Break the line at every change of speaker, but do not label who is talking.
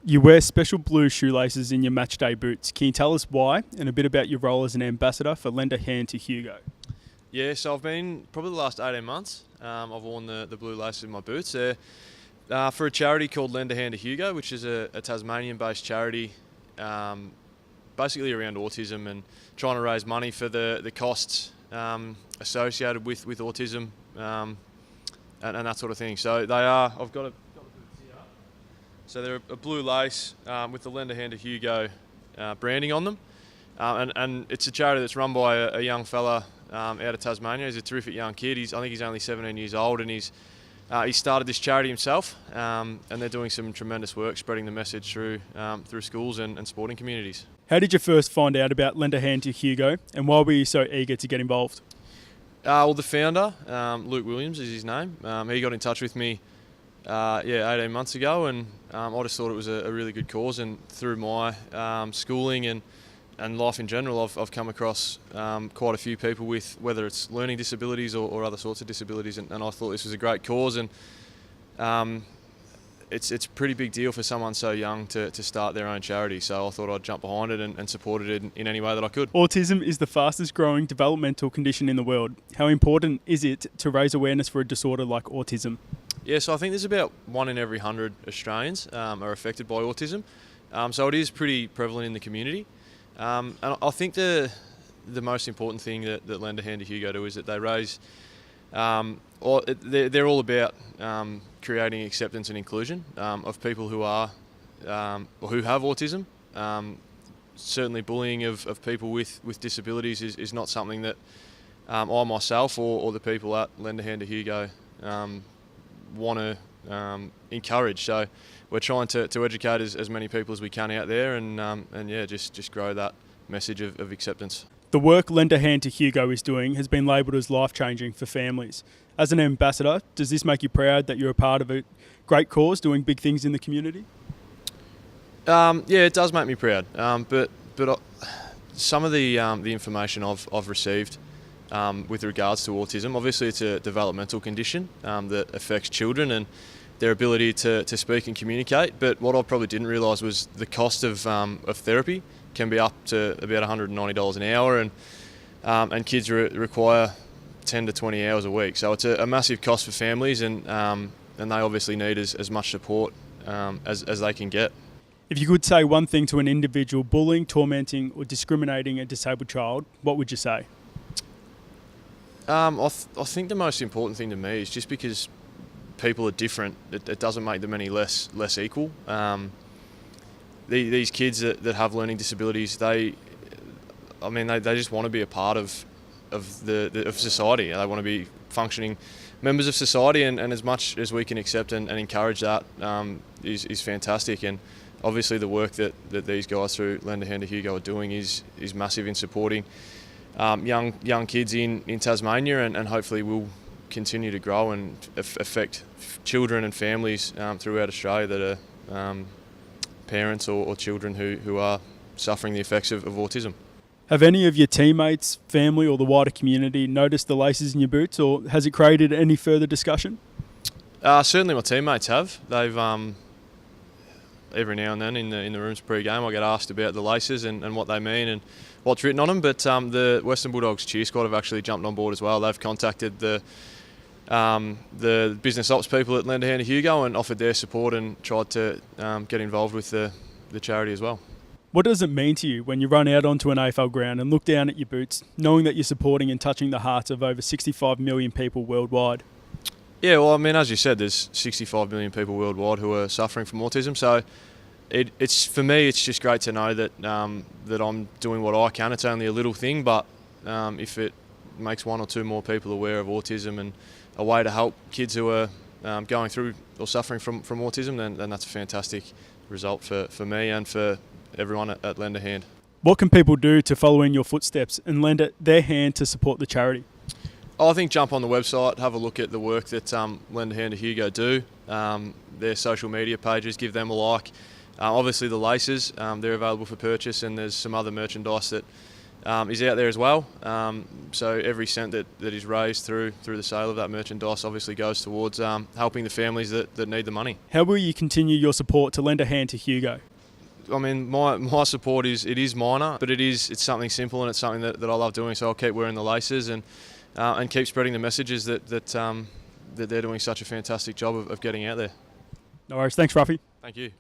You wear special blue shoelaces in your matchday boots. Can you tell us why and a bit about your role as an ambassador for Lend a Hand to Hugo?
Yeah, so I've been probably the last 18 months. I've worn the blue laces in my boots. They're for a charity called Lend a Hand to Hugo, which is a Tasmanian-based charity, basically around autism and trying to raise money for the costs associated with autism and that sort of thing. So they are. I've got a boots here. So they're a blue lace with the Lend a Hand to Hugo branding on them, and it's a charity that's run by a young fella out of Tasmania. He's a terrific young kid. I think he's only 17 years old, and he started this charity himself, and they're doing some tremendous work spreading the message through schools and sporting communities.
How did you first find out about Lend a Hand to Hugo, and why were you so eager to get involved?
Well, the founder, Luke Williams is his name. He got in touch with me 18 months ago, and I just thought it was a really good cause. And through my schooling and life in general, I've come across quite a few people with, whether it's learning disabilities or other sorts of disabilities, and I thought this was a great cause. And it's a pretty big deal for someone so young to start their own charity, so I thought I'd jump behind it and support it in any way that I could.
Autism is the fastest growing developmental condition in the world. How important is it to raise awareness for a disorder like autism?
Yeah, so I think there's about 1 in every 100 Australians are affected by autism, so it is pretty prevalent in the community. And I think the most important thing that Lend a Hand to Hugo do is that they raise, they're all about creating acceptance and inclusion of people who are or who have autism. Certainly bullying of people with disabilities is not something that I myself or the people at Lend a Hand to Hugo want to encourage. So we're trying to educate as many people as we can out there, and just grow that message of acceptance.
The work Lend a Hand to Hugo is doing has been labelled as life-changing for families. As an ambassador, does this make you proud that you're a part of a great cause doing big things in the community?
Yeah, it does make me proud. But some of the information I've received with regards to autism, obviously it's a developmental condition that affects children and their ability to speak and communicate. But what I probably didn't realise was the cost of therapy can be up to about $190 an hour, and kids require 10 to 20 hours a week. So it's a massive cost for families, and they obviously need as much support as they can get.
If you could say one thing to an individual bullying, tormenting or discriminating a disabled child, what would you say?
I think the most important thing to me is just because people are different, it doesn't make them any less equal. These kids that have learning disabilities, they just want to be a part of society. They want to be functioning members of society, and as much as we can accept and encourage that is fantastic. And obviously the work that these guys through Lend a Hand to Hugo are doing is massive in supporting young kids in Tasmania, and hopefully will continue to grow and affect children and families throughout Australia that are parents or children who are suffering the effects of autism.
Have any of your teammates, family or the wider community noticed the laces in your boots, or has it created any further discussion?
Certainly my teammates have. They've every now and then in the rooms pre-game I get asked about the laces and what they mean and what's written on them, but the Western Bulldogs cheer squad have actually jumped on board as well. They've contacted the business ops people at Lend a Hand to Hugo and offered their support and tried to get involved with the charity as well.
What does it mean to you when you run out onto an AFL ground and look down at your boots, knowing that you're supporting and touching the hearts of over 65 million people worldwide?
Yeah, well, I mean, as you said, there's 65 million people worldwide who are suffering from autism. So it's for me, it's just great to know that that I'm doing what I can. It's only a little thing, but if it makes 1 or 2 more people aware of autism and a way to help kids who are going through or suffering from autism, then that's a fantastic result for me and for everyone at Lend a Hand.
What can people do to follow in your footsteps and lend their hand to support the charity?
I think jump on the website, have a look at the work that Lend a Hand to Hugo do, their social media pages, give them a like. Obviously the laces, they're available for purchase, and there's some other merchandise that is out there as well. So every cent that is raised through the sale of that merchandise obviously goes towards helping the families that need the money.
How will you continue your support to lend a hand to Hugo?
I mean, my support is minor, but it's something simple, and it's something that I love doing. So I'll keep wearing the laces and keep spreading the messages that they're doing such a fantastic job of getting out there.
No worries. Thanks, Ruffy.
Thank you.